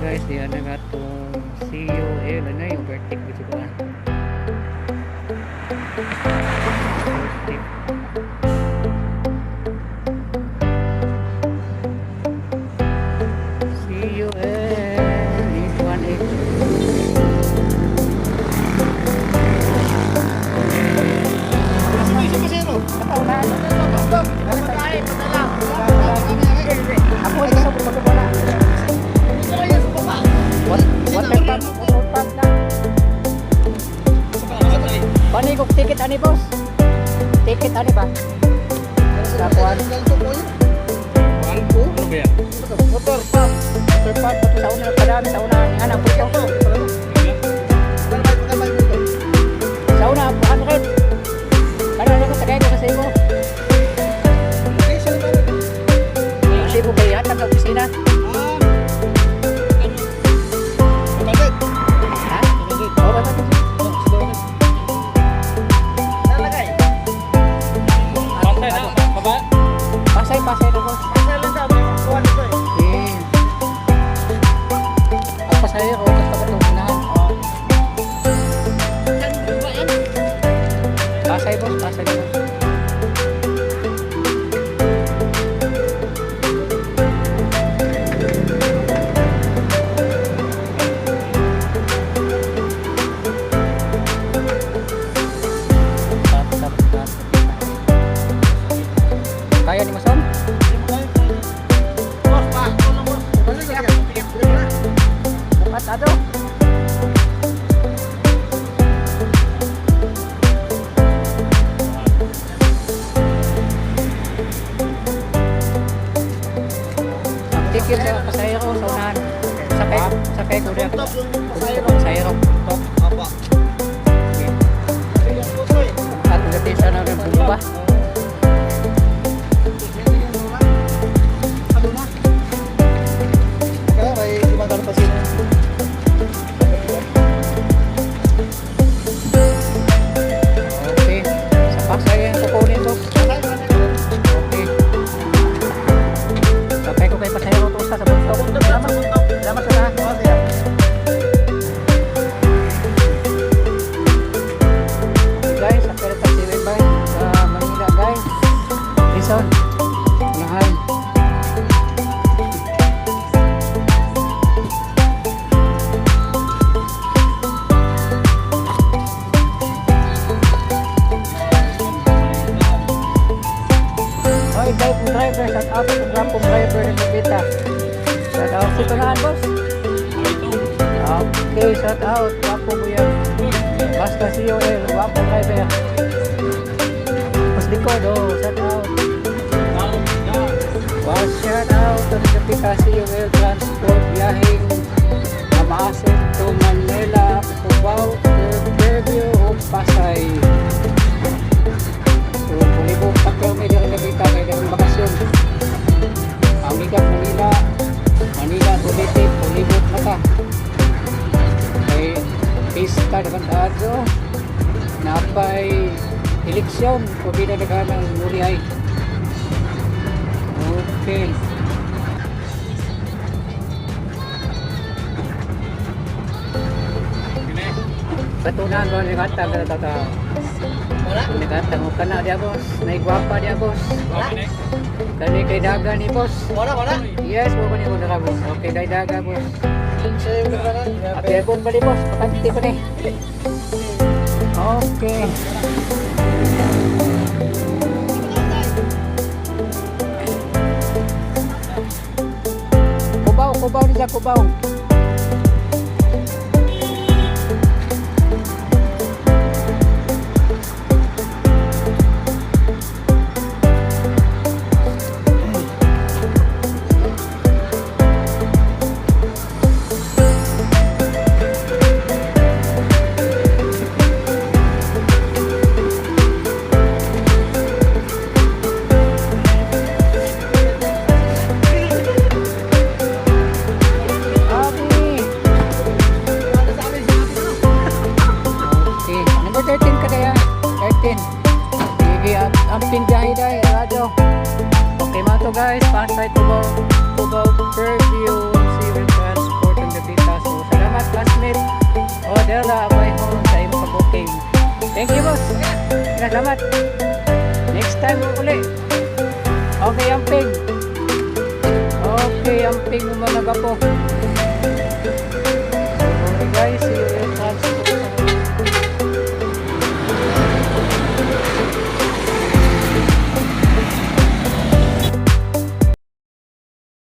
guys, diyan na nga itong COL, ano yung overtake dito ba? Overtake. COL 818. Ako ay gusto ko magkabala. Water pump lang. Paano yung ticket ani boss? Ticket ani ba? Kapuan. Ano ba yan? Motor pump. Motor pump. Sa una padami sa una. Nga po ito. Sa una, 100. Kaya ko tagay ko sa iyo. Kasi ko kaya taga opisina. Pasay na ko. Pasay lang daw, may kuha nito eh. Ang pasay ko, basta ka itong unahan. Pasay boss, pasay na boss. Kaya ni Mason? Boss, pa. Ito lang, boss. Balik ka yan. Bukat ado. Ang ticket sa pasaya ko sa unahan. Sakay ko rin. Top yung pasayro. Pasaya ko. Top, apa. Yung puso eh. At gatin sa na rin bumba. Ano na? Kaya may gumagano pa sila. Okay. Sa pasaya yung kukunin ko. Okay. Sakay ko kay pasaya ko to sa buntok. Salamat sa lahat. Guys, sa Pereta TV sa Manila guys. Listen. Unahan. Okay, guys, driver, shout out sa grapong driver ng Lubita. Shout out sa tunahan, boss. Okay, shout out. Wapo mo yan. Basta COL, wapo driver. Mas likod, oh, shout out. Wow, shout out sa Lubita COL Transport, biyaheng Mamasin to Manila, Cubao, Fairview, o Pasay. So, pulibong takyo may diri Lubita, may diri bakasyon. Ang Igap, Manila, Buliti, pulibong mata. Kay pista naman tayo. Napay eleksyon, pabila na ka ng mulihay. Okay. Patunan ko ni kata kata. Wala? Ni kata mo kana dia boss. Naigwapa dia boss. Wala? Kani kay daga ni boss. Wala, wala. Yes, mo ni mo na boss. Okay, kay daga boss. Sa'yo yung gano'n. Ate bon bali boss, pakanti pa ni. Okay. Kubaw ni Kubaw. guys, Pasay Cubao Fairview Civil Transport and salamat. Next time uli. Okay, amping. Okay, amping umanaga po. Okay guys, see you